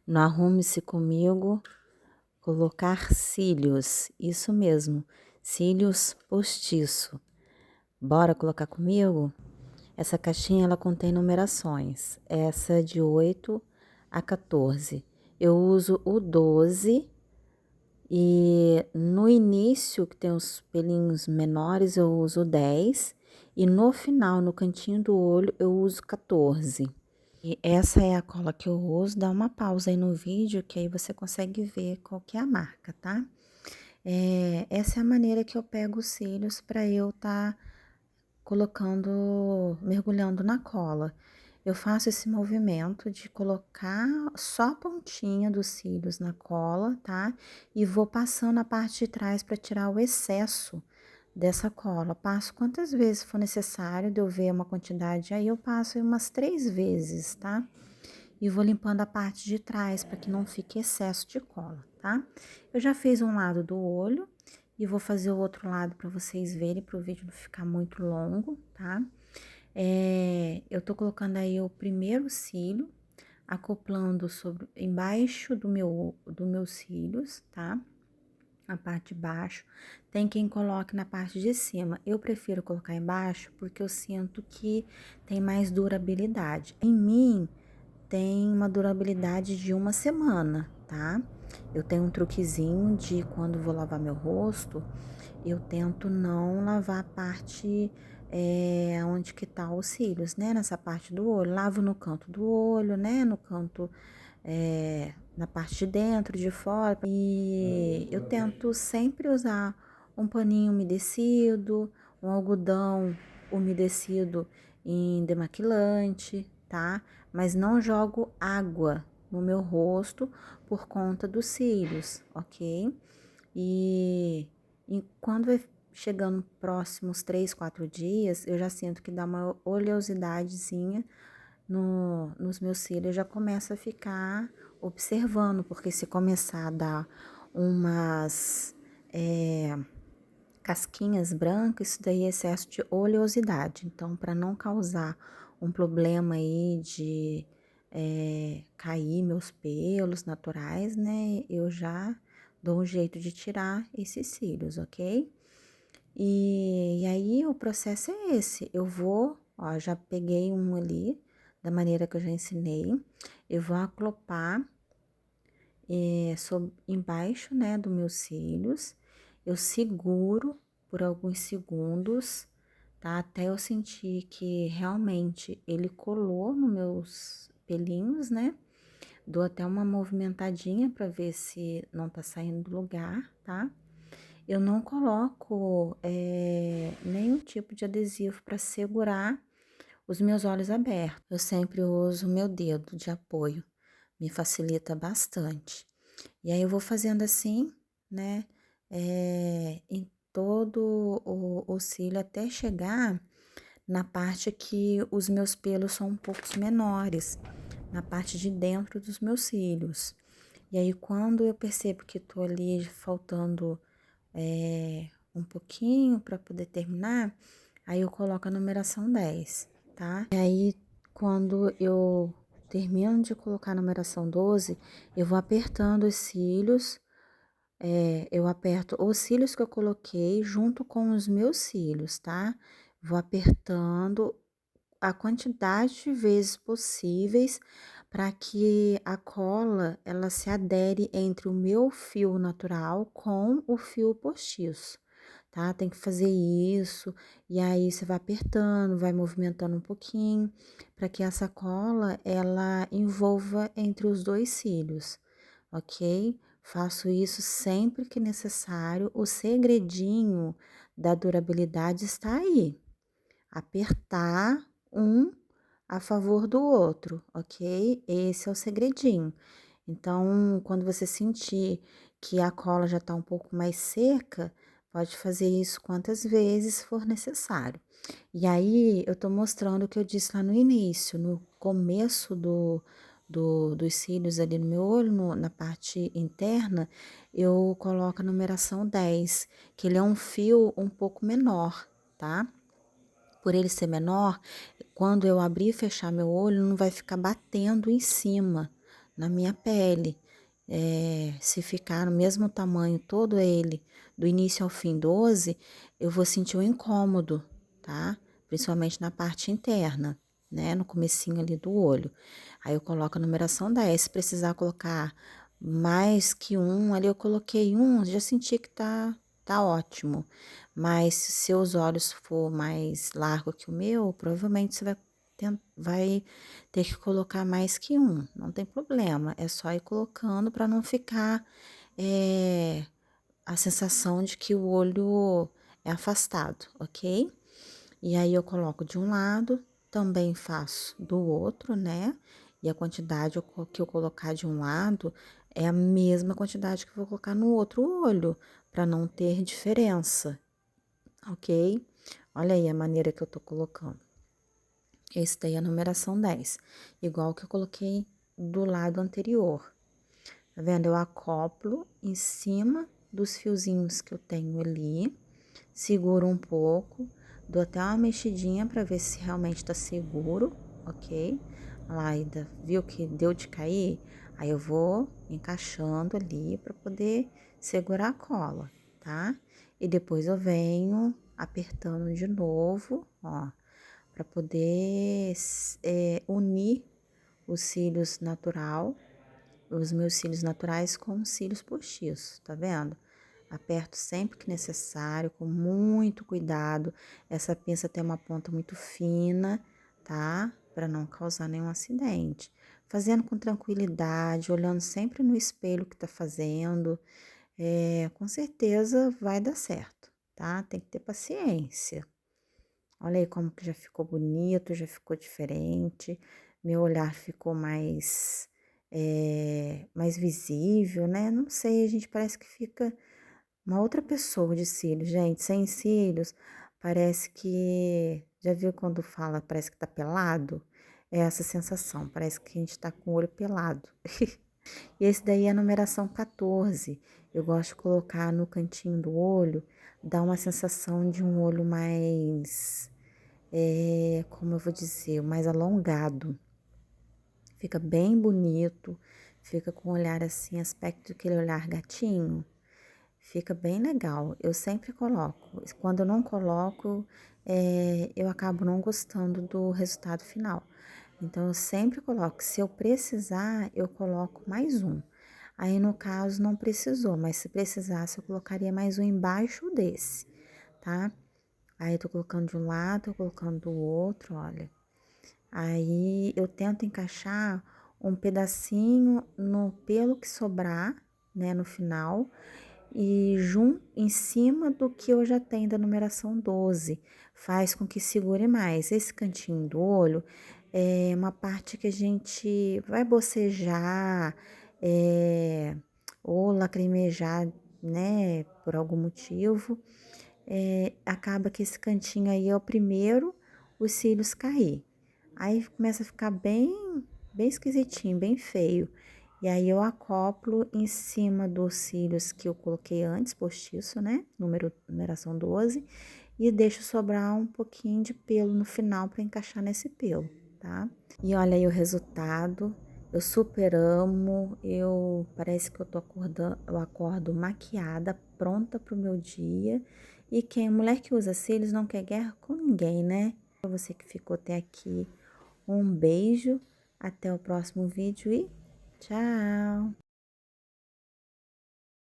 no Arrume-se Comigo, colocar cílios, isso mesmo, cílios postiço. Bora colocar comigo? Essa caixinha ela contém numerações, essa é de 8 a 14. Eu uso o 12 e no início, que tem os pelinhos menores, eu uso o 10 e no final, no cantinho do olho, eu uso 14. E essa é a cola que eu uso, dá uma pausa aí no vídeo que aí você consegue ver qual que é a marca, tá? Essa é a maneira que eu pego os cílios para eu tá colocando, mergulhando na cola. Eu faço esse movimento de colocar só a pontinha dos cílios na cola, tá? E vou passando a parte de trás para tirar o excesso dessa cola. Passo quantas vezes for necessário, de eu ver uma quantidade, aí eu passo umas 3 vezes, tá? E vou limpando a parte de trás para que não fique excesso de cola, tá? Eu já fiz um lado do olho e vou fazer o outro lado para vocês verem, para o vídeo não ficar muito longo, tá? Eu tô colocando aí o primeiro cílio, acoplando sobre, embaixo do meus cílios, tá? A parte de baixo. Tem quem coloque na parte de cima. Eu prefiro colocar embaixo porque eu sinto que tem mais durabilidade. Em mim, tem uma durabilidade de 1 semana, tá? Eu tenho um truquezinho de quando vou lavar meu rosto, eu tento não lavar a parte onde que tá os cílios, né? Nessa parte do olho. Lavo no canto do olho, né? No canto, na parte de dentro, de fora. E eu tento sempre usar um paninho umedecido, um algodão umedecido em demaquilante, tá? Mas não jogo água no meu rosto por conta dos cílios, ok? E quando vai chegando próximos 3, 4 dias, eu já sinto que dá uma oleosidadezinha nos meus cílios, eu já começo a ficar observando, porque se começar a dar umas casquinhas brancas, isso daí é excesso de oleosidade. Então, para não causar um problema aí de cair meus pelos naturais, né? Eu já dou um jeito de tirar esses cílios, ok? E aí o processo é esse. Eu vou, ó, já peguei um ali, da maneira que eu já ensinei. Eu vou acoplar embaixo, né, dos meus cílios. Eu seguro por alguns segundos, tá? Até eu sentir que realmente ele colou nos meus pelinhos, né? Dou até uma movimentadinha para ver se não tá saindo do lugar, tá? Eu não coloco nenhum tipo de adesivo para segurar os meus olhos abertos. Eu sempre uso o meu dedo de apoio, me facilita bastante. E aí eu vou fazendo assim, né, em todo o cílio até chegar na parte que os meus pelos são um pouco menores, na parte de dentro dos meus cílios. E aí quando eu percebo que tô ali faltando um pouquinho para poder terminar, aí eu coloco a numeração 10, tá? E aí, quando eu termino de colocar a numeração 12, eu vou apertando os cílios, eu aperto os cílios que eu coloquei junto com os meus cílios, tá? Vou apertando a quantidade de vezes possíveis para que a cola ela se adere entre o meu fio natural com o fio postiço, tá? Tem que fazer isso e aí você vai apertando, vai movimentando um pouquinho para que essa cola ela envolva entre os dois cílios, ok? Faço isso sempre que necessário. O segredinho da durabilidade está aí. Apertar um a favor do outro, ok? Esse é o segredinho. Então, quando você sentir que a cola já tá um pouco mais seca, pode fazer isso quantas vezes for necessário. E aí, eu tô mostrando o que eu disse lá no início, no começo dos cílios ali no meu olho, na parte interna, eu coloco a numeração 10, que ele é um fio um pouco menor, tá? Por ele ser menor, quando eu abrir e fechar meu olho, não vai ficar batendo em cima na minha pele. Se ficar no mesmo tamanho todo ele, do início ao fim 12, eu vou sentir um incômodo, tá? Principalmente na parte interna, né? No comecinho ali do olho. Aí eu coloco a numeração 10. Se precisar colocar mais que um, ali eu coloquei um, já senti que tá ótimo. Mas se seus olhos for mais largo que o meu, provavelmente você vai ter que colocar mais que um, não tem problema, é só ir colocando para não ficar a sensação de que o olho é afastado, ok? E aí eu coloco de um lado, também faço do outro, né? E a quantidade que eu colocar de um lado é a mesma quantidade que eu vou colocar no outro olho, para não ter diferença, ok? Olha aí a maneira que eu tô colocando. Esse daí é a numeração 10, igual que eu coloquei do lado anterior. Tá vendo? Eu acoplo em cima dos fiozinhos que eu tenho ali, seguro um pouco, dou até uma mexidinha para ver se realmente tá seguro, ok? Olha lá, ainda viu que deu de cair? Aí eu vou encaixando ali para poder segurar a cola, tá? E depois eu venho apertando de novo, ó, para poder unir os cílios natural, os meus cílios naturais com os cílios postiços, tá vendo? Aperto sempre que necessário, com muito cuidado. Essa pinça tem uma ponta muito fina, tá? Para não causar nenhum acidente. Fazendo com tranquilidade, olhando sempre no espelho que tá fazendo, com certeza vai dar certo, tá? Tem que ter paciência. Olha aí como que já ficou bonito, já ficou diferente. Meu olhar ficou mais visível, né? Não sei, a gente parece que fica uma outra pessoa de cílios, gente. Sem cílios, parece que... Já viu quando fala, parece que tá pelado? É essa sensação, parece que a gente tá com o olho pelado. E esse daí é a numeração 14. Eu gosto de colocar no cantinho do olho, dá uma sensação de um olho mais como eu vou dizer, mais alongado. Fica bem bonito, fica com um olhar assim, aspecto daquele olhar gatinho. Fica bem legal. Eu sempre coloco. Quando eu não coloco, eu acabo não gostando do resultado final. Então, eu sempre coloco. Se eu precisar, eu coloco mais um. Aí, no caso, não precisou, mas se precisasse, eu colocaria mais um embaixo desse, tá? Aí, tô colocando de um lado, tô colocando do outro, olha. Aí, eu tento encaixar um pedacinho no pelo que sobrar, né, no final, e em cima do que eu já tenho da numeração 12, faz com que segure mais. Esse cantinho do olho é uma parte que a gente vai bocejar, ou lacrimejar, né, por algum motivo, acaba que esse cantinho aí é o primeiro os cílios cair. Aí começa a ficar bem esquisitinho, bem feio. E aí eu acoplo em cima dos cílios que eu coloquei antes, postiço, né? Numeração 12, e deixo sobrar um pouquinho de pelo no final para encaixar nesse pelo, tá? E olha aí o resultado. Eu super amo, parece que eu acordo maquiada, pronta pro meu dia. E mulher que usa cílios não quer guerra com ninguém, né? Pra você que ficou até aqui, um beijo, até o próximo vídeo e tchau!